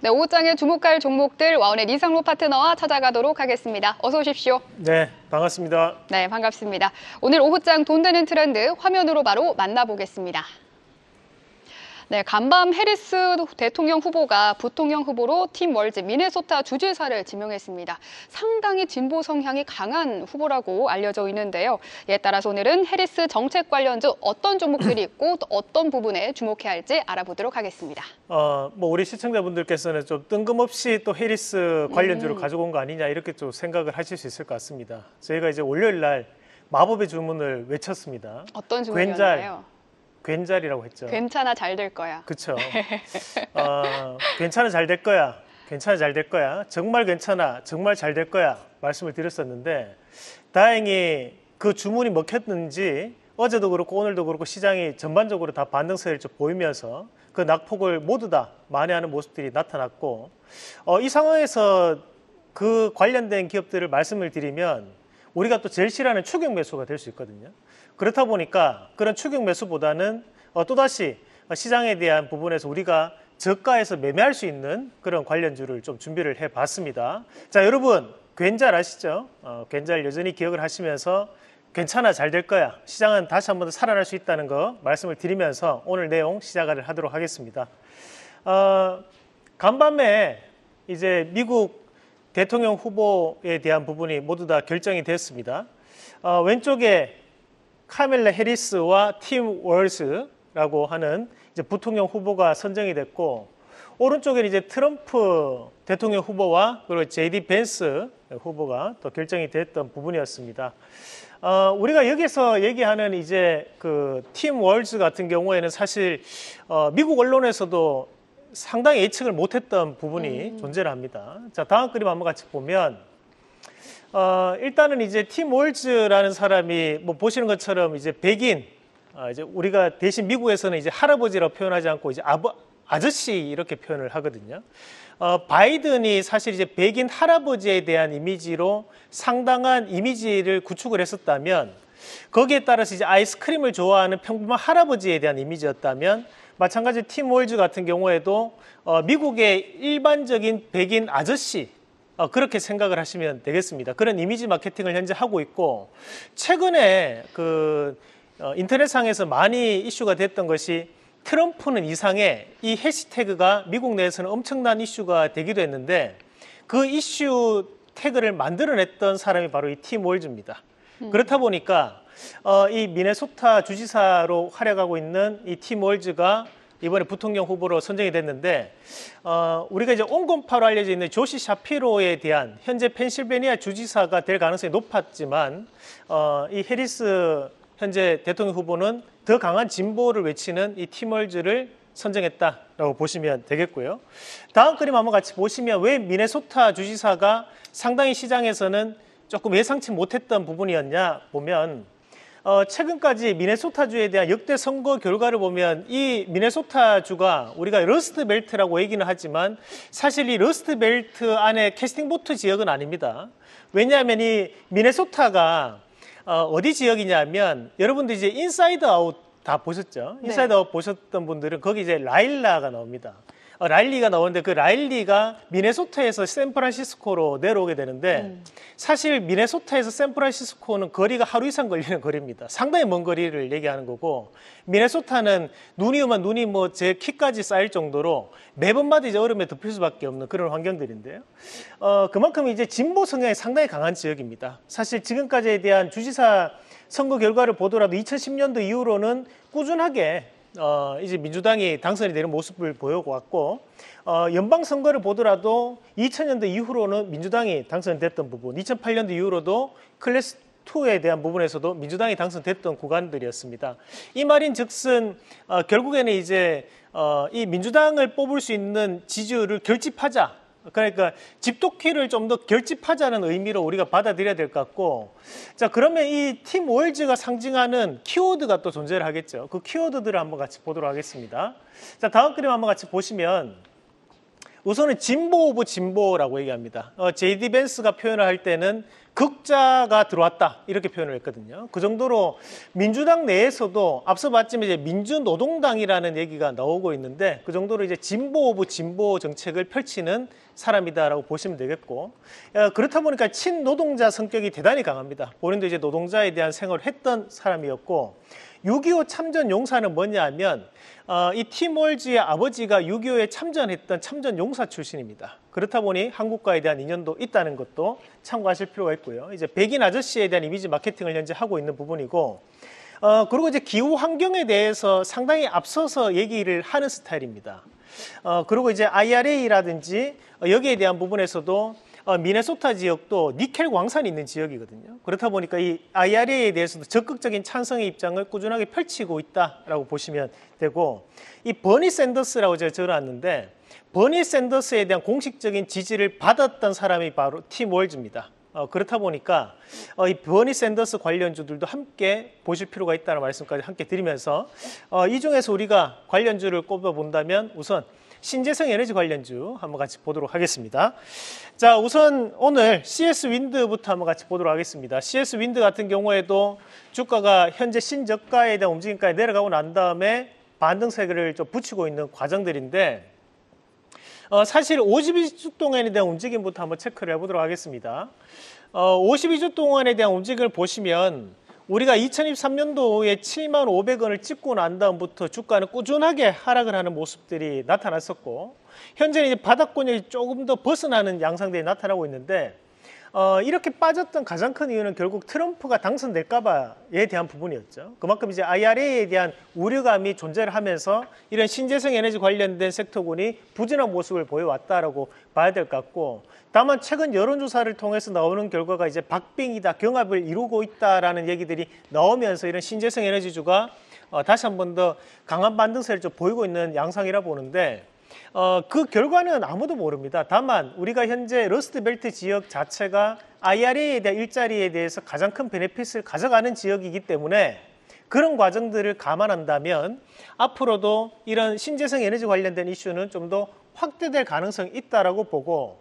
네, 오후장에 주목할 종목들 와운의 이상로 파트너와 찾아가도록 하겠습니다. 어서 오십시오. 네, 반갑습니다. 네, 반갑습니다. 오늘 오후장 돈 되는 트렌드 화면으로 바로 만나보겠습니다. 네, 간밤 해리스 대통령 후보가 부통령 후보로 팀 월즈 미네소타 주지사를 지명했습니다. 상당히 진보 성향이 강한 후보라고 알려져 있는데요. 이에 따라서 오늘은 해리스 정책 관련주 어떤 종목들이 있고 또 어떤 부분에 주목해야 할지 알아보도록 하겠습니다. 우리 시청자분들께서는 좀 뜬금없이 또 해리스 관련주를 가져온 거 아니냐 이렇게 좀 생각을 하실 수 있을 것 같습니다. 저희가 이제 월요일 날 마법의 주문을 외쳤습니다. 어떤 주문이었나요? 괜잘이라고 했죠. 괜찮아, 잘 될 거야. 그렇죠. 괜찮아, 잘 될 거야. 괜찮아, 잘 될 거야. 정말 괜찮아, 정말 잘 될 거야. 말씀을 드렸었는데 다행히 그 주문이 먹혔는지 어제도 그렇고 오늘도 그렇고 시장이 전반적으로 다 반등세를 좀 보이면서 그 낙폭을 모두 다 만회하는 모습들이 나타났고 이 상황에서 그 관련된 기업들을 말씀을 드리면 우리가 또 제일 싫어하는 추격 매수가 될 수 있거든요. 그렇다 보니까 그런 추격 매수보다는 또다시 시장에 대한 부분에서 우리가 저가에서 매매할 수 있는 그런 관련주를 좀 준비를 해봤습니다. 자, 여러분 괜잘 아시죠? 괜잘 여전히 기억을 하시면서 괜찮아, 잘 될 거야. 시장은 다시 한 번 더 살아날 수 있다는 거 말씀을 드리면서 오늘 내용 시작을 하도록 하겠습니다. 간밤에 이제 미국 대통령 후보에 대한 부분이 모두 다 결정이 됐습니다. 왼쪽에 카멜라 해리스와 팀 월즈라고 하는 이제 부통령 후보가 선정이 됐고 오른쪽에는 이제 트럼프 대통령 후보와 그리고 제이디 벤스 후보가 또 결정이 됐던 부분이었습니다. 우리가 여기서 얘기하는 이제 그 팀 월즈 같은 경우에는 사실 미국 언론에서도 상당히 예측을 못했던 부분이 존재를 합니다. 자, 다음 그림 한번 같이 보면 일단은 이제 팀 월즈라는 사람이 뭐 보시는 것처럼 이제 백인, 이제 우리가 대신 미국에서는 이제 할아버지라고 표현하지 않고 이제 아저씨 이렇게 표현을 하거든요. 바이든이 사실 이제 백인 할아버지에 대한 이미지로 상당한 이미지를 구축을 했었다면 거기에 따라서 이제 아이스크림을 좋아하는 평범한 할아버지에 대한 이미지였다면 마찬가지로 팀 월즈 같은 경우에도 미국의 일반적인 백인 아저씨 그렇게 생각을 하시면 되겠습니다. 그런 이미지 마케팅을 현재 하고 있고 최근에 그 인터넷상에서 많이 이슈가 됐던 것이 트럼프는 이상해 이 해시태그가 미국 내에서는 엄청난 이슈가 되기도 했는데 그 이슈 태그를 만들어냈던 사람이 바로 이 팀 월즈입니다. 그렇다 보니까 이 미네소타 주지사로 활약하고 있는 이 팀 월즈가 이번에 부통령 후보로 선정이 됐는데 우리가 이제 온건파로 알려져 있는 조시 샤피로에 대한 현재 펜실베니아 주지사가 될 가능성이 높았지만 이 해리스 현재 대통령 후보는 더 강한 진보를 외치는 이 팀 월즈를 선정했다라고 보시면 되겠고요. 다음 그림 한번 같이 보시면 왜 미네소타 주지사가 상당히 시장에서는 조금 예상치 못했던 부분이었냐 보면 최근까지 미네소타주에 대한 역대 선거 결과를 보면 이 미네소타주가 우리가 러스트 벨트라고 얘기는 하지만 사실 이 러스트 벨트 안에 캐스팅 보트 지역은 아닙니다. 왜냐하면 이 미네소타가 어디 지역이냐면 여러분들 이제 인사이드 아웃 다 보셨죠? 네. 인사이드 아웃 보셨던 분들은 거기 이제 라일라가 나옵니다. 라일리가 나오는데 그 라일리가 미네소타에서 샌프란시스코로 내려오게 되는데 사실 미네소타에서 샌프란시스코는 거리가 하루 이상 걸리는 거리입니다. 상당히 먼 거리를 얘기하는 거고 미네소타는 눈이 오면 눈이 뭐 제 키까지 쌓일 정도로 매번마다 이제 얼음에 덮일 수밖에 없는 그런 환경들인데요. 그만큼 이제 진보 성향이 상당히 강한 지역입니다. 사실 지금까지에 대한 주지사 선거 결과를 보더라도 2010년도 이후로는 꾸준하게 이제 민주당이 당선이 되는 모습을 보여왔고 연방 선거를 보더라도 2000년도 이후로는 민주당이 당선됐던 부분, 2008년도 이후로도 클래스 2에 대한 부분에서도 민주당이 당선됐던 구간들이었습니다. 이 말인즉슨 결국에는 이제 이 민주당을 뽑을 수 있는 지지율을 결집하자. 그러니까 집도키를 좀 더 결집하자는 의미로 우리가 받아들여야 될 것 같고 자 그러면 이 팀 월즈가 상징하는 키워드가 또 존재를 하겠죠. 그 키워드들을 한번 같이 보도록 하겠습니다. 자 다음 그림 한번 같이 보시면 우선은 진보 오브 진보라고 얘기합니다. 제이디 벤스가 표현을 할 때는 극자가 들어왔다 이렇게 표현을 했거든요. 그 정도로 민주당 내에서도 앞서 봤지만 이제 민주노동당이라는 얘기가 나오고 있는데 그 정도로 이제 진보 오브 진보 정책을 펼치는 사람이다라고 보시면 되겠고 그렇다 보니까 친노동자 성격이 대단히 강합니다. 본인도 이제 노동자에 대한 생활을 했던 사람이었고 6.25 참전 용사는 뭐냐 하면 이 팀 월즈의 아버지가 6.25에 참전했던 참전 용사 출신입니다. 그렇다 보니 한국과에 대한 인연도 있다는 것도 참고하실 필요가 있고요. 이제 백인 아저씨에 대한 이미지 마케팅을 현재 하고 있는 부분이고 그리고 이제 기후 환경에 대해서 상당히 앞서서 얘기를 하는 스타일입니다. 그리고 이제 IRA라든지 여기에 대한 부분에서도 미네소타 지역도 니켈 광산이 있는 지역이거든요. 그렇다 보니까 이 IRA에 대해서도 적극적인 찬성의 입장을 꾸준하게 펼치고 있다라고 보시면 되고 이 버니 샌더스라고 제가 적어놨는데 버니 샌더스에 대한 공식적인 지지를 받았던 사람이 바로 팀 월즈입니다. 그렇다 보니까 이 버니 샌더스 관련주들도 함께 보실 필요가 있다는 말씀까지 함께 드리면서 이 중에서 우리가 관련주를 꼽아본다면 우선 신재생 에너지 관련주 한번 같이 보도록 하겠습니다. 자, 우선 오늘 CS 윈드부터 한번 같이 보도록 하겠습니다. CS 윈드 같은 경우에도 주가가 현재 신저가에 대한 움직임까지 내려가고 난 다음에 반등세를 좀 붙이고 있는 과정들인데 사실 52주 동안에 대한 움직임부터 한번 체크를 해보도록 하겠습니다. 52주 동안에 대한 움직임을 보시면 우리가 2023년도에 75,500원을 찍고 난 다음부터 주가는 꾸준하게 하락을 하는 모습들이 나타났었고 현재는 이제 바닥권역이 조금 더 벗어나는 양상들이 나타나고 있는데 이렇게 빠졌던 가장 큰 이유는 결국 트럼프가 당선될까 봐에 대한 부분이었죠. 그만큼 이제 IRA에 대한 우려감이 존재를 하면서 이런 신재생 에너지 관련된 섹터군이 부진한 모습을 보여왔다라고 봐야 될 것 같고 다만 최근 여론조사를 통해서 나오는 결과가 이제 박빙이다, 경합을 이루고 있다라는 얘기들이 나오면서 이런 신재생 에너지주가 다시 한 번 더 강한 반등세를 좀 보이고 있는 양상이라 보는데 그 결과는 아무도 모릅니다. 다만 우리가 현재 러스트벨트 지역 자체가 IRA에 대한 일자리에 대해서 가장 큰 베네핏을 가져가는 지역이기 때문에 그런 과정들을 감안한다면 앞으로도 이런 신재생 에너지 관련된 이슈는 좀 더 확대될 가능성이 있다라고 보고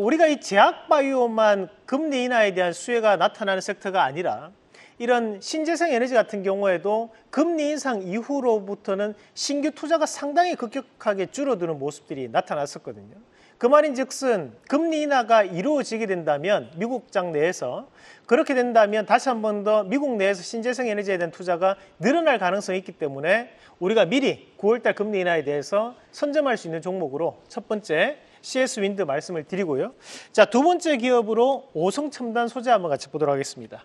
우리가 이 제약바이오만 금리 인하에 대한 수혜가 나타나는 섹터가 아니라 이런 신재생 에너지 같은 경우에도 금리 인상 이후로부터는 신규 투자가 상당히 급격하게 줄어드는 모습들이 나타났었거든요. 그 말인즉슨 금리 인하가 이루어지게 된다면 미국장 내에서 그렇게 된다면 다시 한 번 더 미국 내에서 신재생 에너지에 대한 투자가 늘어날 가능성이 있기 때문에 우리가 미리 9월달 금리 인하에 대해서 선점할 수 있는 종목으로 첫 번째 CS 윈드 말씀을 드리고요. 자, 두 번째 기업으로 오성첨단 소재 한번 같이 보도록 하겠습니다.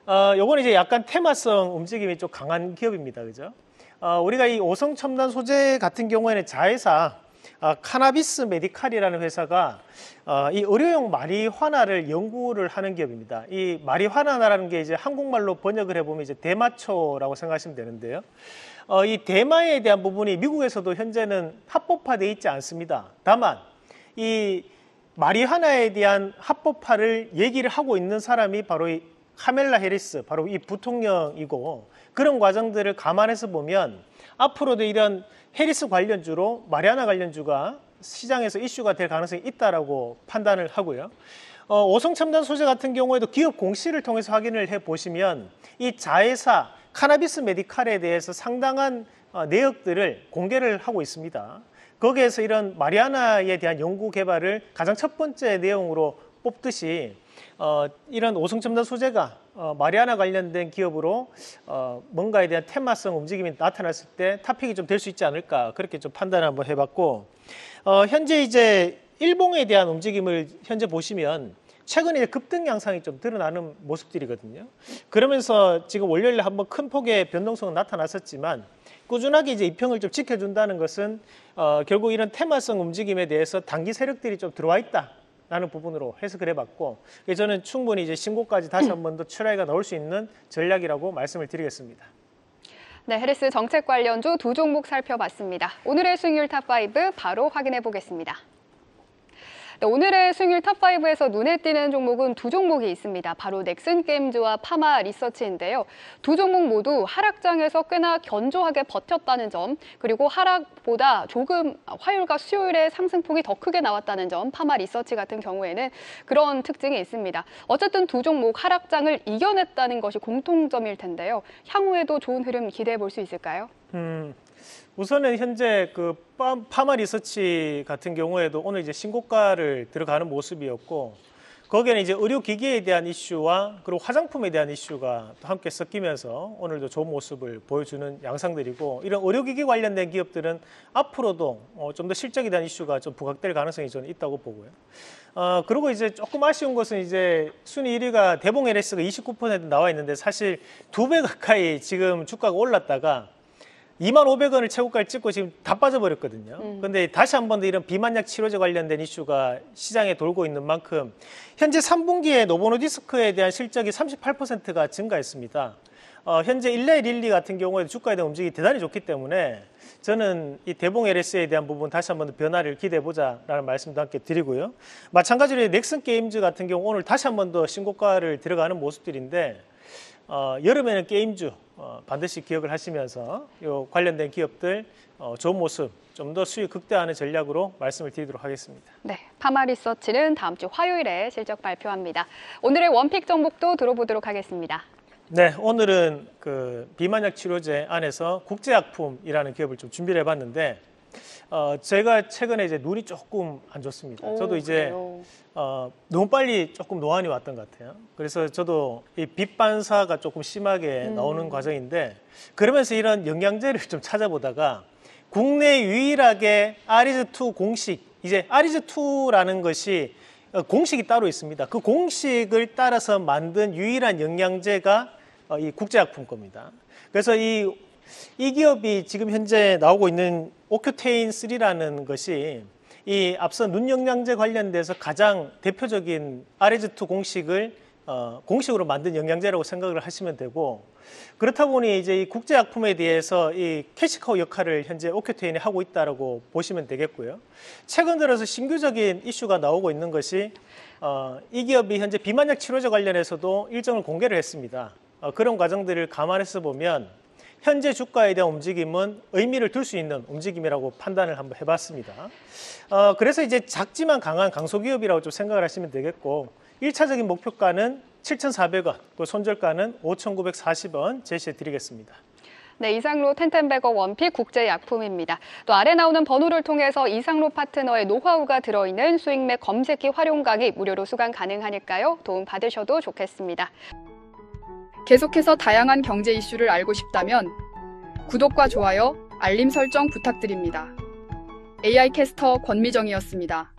요거는 이제 약간 테마성 움직임이 좀 강한 기업입니다. 그죠? 우리가 이 오성첨단 소재 같은 경우에는 자회사 카나비스 메디칼이라는 회사가 이 의료용 마리화나를 연구를 하는 기업입니다. 이 마리화나라는 게 이제 한국말로 번역을 해보면 이제 대마초라고 생각하시면 되는데요. 이 대마에 대한 부분이 미국에서도 현재는 합법화되어 있지 않습니다. 다만 이 마리화나에 대한 합법화를 얘기를 하고 있는 사람이 바로 이 카멜라 해리스, 바로 이 부통령이고 그런 과정들을 감안해서 보면 앞으로도 이런 해리스 관련주로 마리화나 관련주가 시장에서 이슈가 될 가능성이 있다라고 판단을 하고요. 오성첨단 소재 같은 경우에도 기업 공시를 통해서 확인을 해보시면 이 자회사 카나비스 메디칼에 대해서 상당한 내역들을 공개를 하고 있습니다. 거기에서 이런 마리화나에 대한 연구 개발을 가장 첫 번째 내용으로 뽑듯이 이런 오성첨단 소재가 마리화나 관련된 기업으로 뭔가에 대한 테마성 움직임이 나타났을 때 탑픽이 좀 될 수 있지 않을까 그렇게 좀 판단을 한번 해봤고 현재 이제 일봉에 대한 움직임을 현재 보시면 최근에 급등 양상이 좀 드러나는 모습들이거든요. 그러면서 지금 월요일에 한번 큰 폭의 변동성은 나타났었지만 꾸준하게 이제 이평을 좀 지켜준다는 것은 결국 이런 테마성 움직임에 대해서 단기 세력들이 좀 들어와 있다. 라는 부분으로 해석을 해봤고 저는 충분히 이제 신고까지 다시 한 번 더 출하가 나올 수 있는 전략이라고 말씀을 드리겠습니다. 네, 해리스 정책 관련주 두 종목 살펴봤습니다. 오늘의 수익률 탑5 바로 확인해 보겠습니다. 네, 오늘의 수익률 탑5에서 눈에 띄는 종목은 두 종목이 있습니다. 바로 넥슨게임즈와 파마 리서치인데요. 두 종목 모두 하락장에서 꽤나 견조하게 버텼다는 점, 그리고 하락보다 조금 화요일과 수요일에 상승폭이 더 크게 나왔다는 점, 파마 리서치 같은 경우에는 그런 특징이 있습니다. 어쨌든 두 종목 하락장을 이겨냈다는 것이 공통점일 텐데요. 향후에도 좋은 흐름 기대해 볼 수 있을까요? 우선은 현재 그 파마 리서치 같은 경우에도 오늘 이제 신고가를 들어가는 모습이었고, 거기에는 이제 의료기기에 대한 이슈와 그리고 화장품에 대한 이슈가 또 함께 섞이면서 오늘도 좋은 모습을 보여주는 양상들이고, 이런 의료기기 관련된 기업들은 앞으로도 좀 더 실적에 대한 이슈가 좀 부각될 가능성이 저는 있다고 보고요. 그리고 이제 조금 아쉬운 것은 이제 순위 1위가 대봉 LS가 29% 나와 있는데, 사실 2배 가까이 지금 주가가 올랐다가 25,500원을 최고가를 찍고 지금 다 빠져버렸거든요. 근데 다시 한 번 더 이런 비만약 치료제 관련된 이슈가 시장에 돌고 있는 만큼 현재 3분기에 노보노디스크에 대한 실적이 38%가 증가했습니다. 현재 1레112 같은 경우에도 주가에 대한 움직임이 대단히 좋기 때문에 저는 이 대봉 LS에 대한 부분 다시 한 번 더 변화를 기대해보자라는 말씀도 함께 드리고요. 마찬가지로 넥슨게임즈 같은 경우 오늘 다시 한 번 더 신고가를 들어가는 모습들인데, 여름에는 게임주 반드시 기억을 하시면서 요 관련된 기업들 좋은 모습 좀 더 수익 극대화하는 전략으로 말씀을 드리도록 하겠습니다. 네, 파마 리서치는 다음 주 화요일에 실적 발표합니다. 오늘의 원픽 종목도 들어보도록 하겠습니다. 네, 오늘은 그 비만약 치료제 안에서 국제약품이라는 기업을 좀 준비를 해봤는데, 제가 최근에 이제 눈이 조금 안 좋습니다. 저도 이제 너무 빨리 조금 노안이 왔던 것 같아요. 그래서 저도 이 빛 반사가 조금 심하게 나오는 과정인데, 그러면서 이런 영양제를 좀 찾아보다가 국내 유일하게 아리즈2 공식, 이제 아리즈2라는 것이 공식이 따로 있습니다. 그 공식을 따라서 만든 유일한 영양제가 이 국제약품 겁니다. 그래서 이 기업이 지금 현재 나오고 있는 오큐테인 3라는 것이 이 앞서 눈 영양제 관련돼서 가장 대표적인 아리즈2 공식으로 만든 영양제라고 생각을 하시면 되고, 그렇다 보니 이제 이 국제약품에 대해서 이 캐시카우 역할을 현재 오큐테인이 하고 있다라고 보시면 되겠고요. 최근 들어서 신규적인 이슈가 나오고 있는 것이 이 기업이 현재 비만약 치료제 관련해서도 일정을 공개를 했습니다. 그런 과정들을 감안해서 보면 현재 주가에 대한 움직임은 의미를 둘 수 있는 움직임이라고 판단을 한번 해봤습니다. 그래서 이제 작지만 강한 강소기업이라고 좀 생각을 하시면 되겠고, 1차적인 목표가는 7,400원, 그 손절가는 5,940원 제시해 드리겠습니다. 네, 이상로 텐텐베거 원픽 국제약품입니다. 또 아래 나오는 번호를 통해서 이상로 파트너의 노하우가 들어있는 수익맥 검색기 활용 강의 무료로 수강 가능하니까요. 도움 받으셔도 좋겠습니다. 계속해서 다양한 경제 이슈를 알고 싶다면 구독과 좋아요, 알림 설정 부탁드립니다. AI 캐스터 권미정이었습니다.